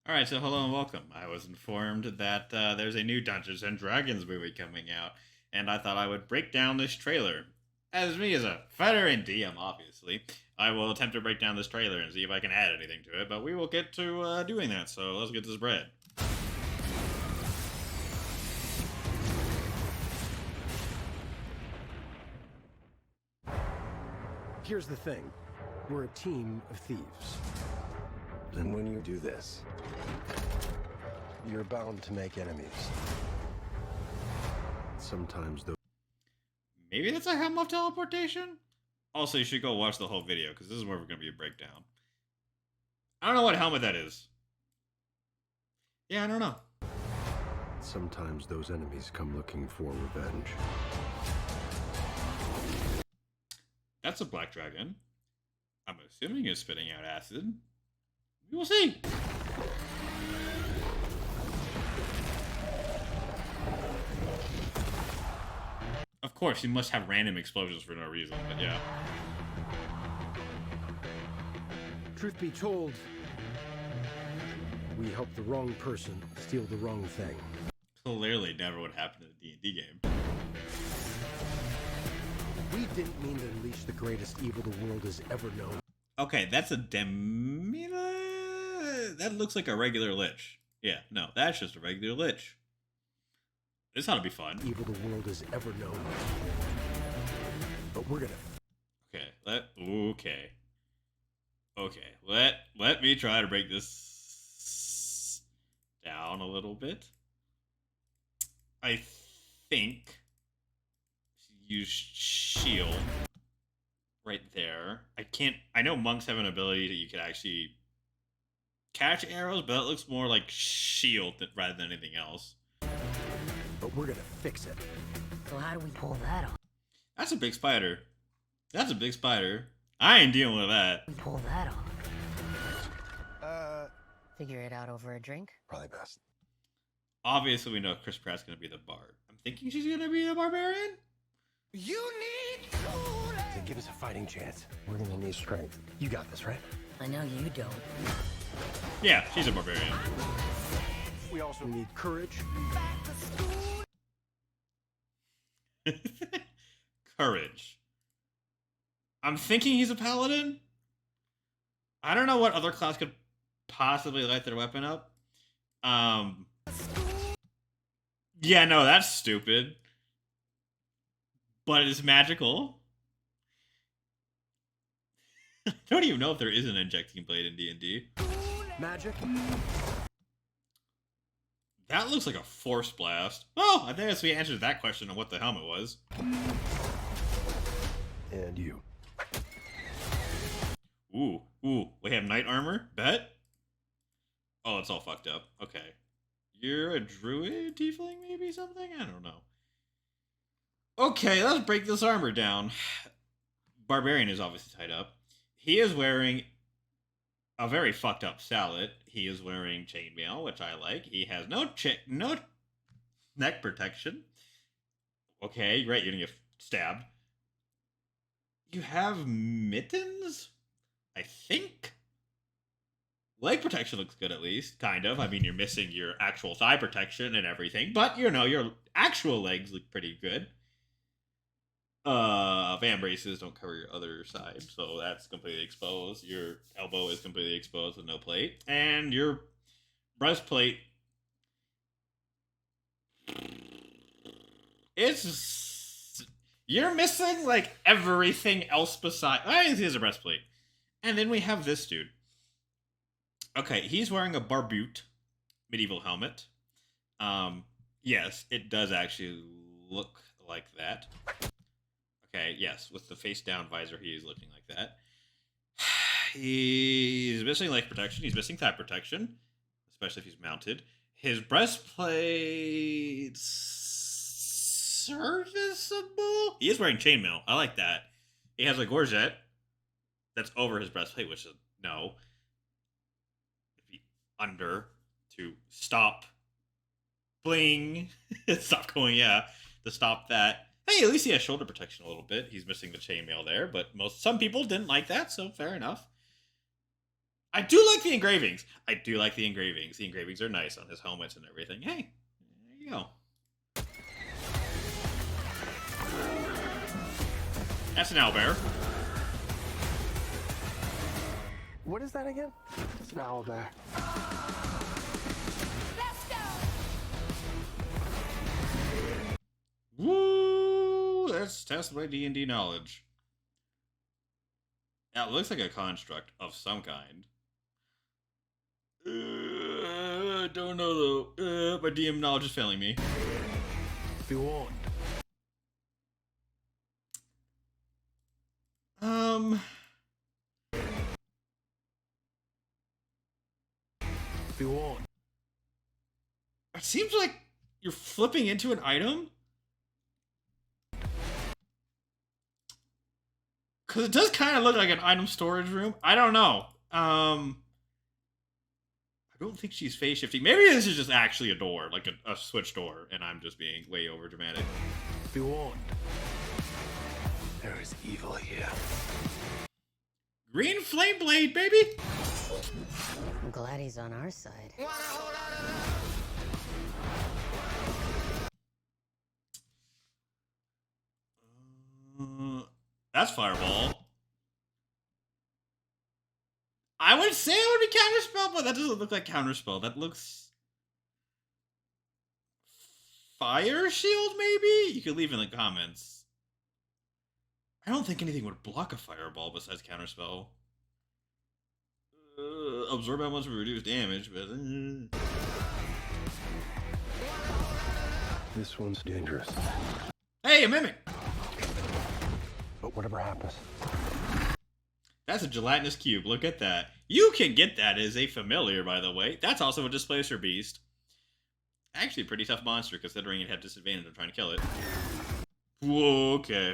Alright, so hello and welcome. I was informed that there's a new Dungeons and Dragons movie coming out, and I thought I would break down this trailer. As me as a veteran DM, obviously, I will attempt to break down this trailer and see if I can add anything to it, but we will get to doing that, so let's get this bread. Here's the thing. We're a team of thieves. And when you do this, you're bound to make enemies. Sometimes those... Maybe that's a helm of teleportation? Also, you should go watch the whole video, because this is where we're going to be a breakdown. I don't know what helmet that is. Yeah, I don't know. Sometimes those enemies come looking for revenge. That's a black dragon. I'm assuming it's spitting out acid. We will see. Of course, you must have random explosions for no reason, but yeah. Truth be told, we helped the wrong person steal the wrong thing. Clearly never would happen in a D&D game. We didn't mean to unleash the greatest evil the world has ever known. Okay, that's a that looks like a regular lich. Yeah, no, that's just a regular lich. This ought to be fun. Evil the world has ever known. But we're gonna... Let me try to break this down a little bit. I think use shield right there. I know monks have an ability that you could actually catch arrows, but that looks more like shield rather than anything else. But we're gonna fix it. So how do we pull that off? That's a big spider. That's a big spider. I ain't dealing with that. We pull that off. Figure it out over a drink? Probably best. Obviously, we know Chris Pratt's gonna be the bard. I'm thinking she's gonna be the barbarian? You need to give us a fighting chance. We're gonna need strength. You got this, right? I know you don't. Yeah, she's a barbarian. We also need courage. Courage. I'm thinking he's a paladin. I don't know what other class could possibly light their weapon up. Yeah, no, that's stupid. But it's magical. I don't even know if there is an injecting blade in D&D. Magic. That looks like a force blast. Oh, I think we answered that question on what the helmet was. And you. Ooh, we have knight armor? Bet? Oh, it's all fucked up. Okay. You're a druid tiefling, maybe something? I don't know. Okay, let's break this armor down. Barbarian is obviously tied up. He is wearing a very fucked up sallet. He is wearing chainmail, which I like. He has no neck protection. Okay, right, you're gonna get stabbed. You have mittens? I think. Leg protection looks good, at least. Kind of. I mean, you're missing your actual thigh protection and everything. But, you know, your actual legs look pretty good. Van braces don't cover your other side. So that's completely exposed. Your elbow is completely exposed with no plate. And your breastplate... You're missing, like, everything else besides... I think it's a breastplate. And then we have this dude. Okay, he's wearing a barbute medieval helmet. Yes, it does actually look like that. Okay, yes, with the face down visor, he is looking like that. He's missing leg protection. He's missing thigh protection, especially if he's mounted. His breastplate's serviceable. He is wearing chainmail. I like that. He has a gorget that's over his breastplate, which is no. Under to stop. Bling. Stop going, yeah. To stop that. Hey, at least he has shoulder protection a little bit. He's missing the chainmail there, but some people didn't like that, so fair enough. I do like the engravings. I do like the engravings. The engravings are nice on his helmets and everything. Hey, there you go. That's an owlbear. What is that again? It's an owlbear. Woo! Let's test my D&D knowledge. That looks like a construct of some kind. Don't know though. My DM knowledge is failing me. Be warned. Be warned. It seems like you're flipping into an item. Because it does kind of look like an item storage room. I don't know. I don't think she's phase shifting. Maybe this is just actually a door, like a switch door, and I'm just being way over dramatic. Be warned. There is evil here. Green flame blade, baby! I'm glad he's on our side. That's fireball. I would say it would be counterspell, but that doesn't look like counterspell. That looks fire shield, maybe? You could leave in the comments. I don't think anything would block a fireball besides counterspell. Absorb how much will reduce damage, but... This one's dangerous. Hey, a mimic! But whatever happens. That's a gelatinous cube. Look at that. You can get that as a familiar, by the way. That's also a displacer beast. Actually, a pretty tough monster, considering it had disadvantage of trying to kill it. Whoa, okay.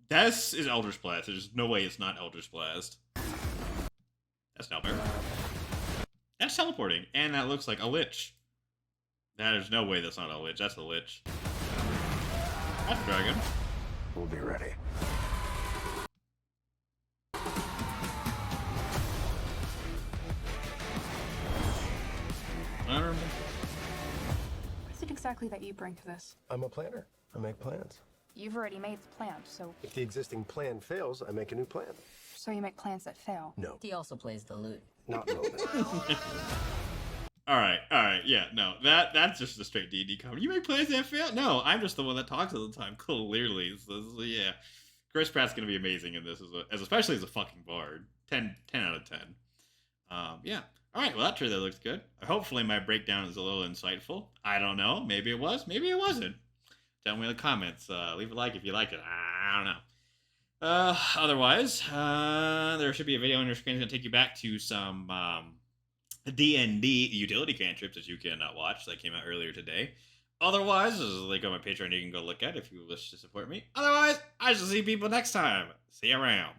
This is Eldritch Blast. There's no way it's not Eldritch Blast. That's an owlbear. That's teleporting, and that looks like a lich. There's no way that's not a lich. That's a lich. That's a dragon. We'll be ready. What is it exactly that you bring to this? I'm a planner. I make plans. You've already made the plan, so If the existing plan fails, I make a new plan. you make plans that fail. No, He also plays the lute. not relevant. Alright, yeah, no. That's just a straight D&D comedy. You make plans that fail? No, I'm just the one that talks all the time, clearly. So, yeah. Chris Pratt's gonna be amazing in this, especially as a fucking bard. 10 out of 10. Yeah. Alright, well that trailer looks good. Hopefully my breakdown is a little insightful. I don't know. Maybe it was. Maybe it wasn't. Tell me in the comments. Leave a like if you like it. I don't know. Otherwise, there should be a video on your screen that's going to take you back to some D&D utility cantrips that you can watch that came out earlier today. Otherwise, there's a link on my Patreon you can go look at if you wish to support me. Otherwise, I shall see people next time. See you around.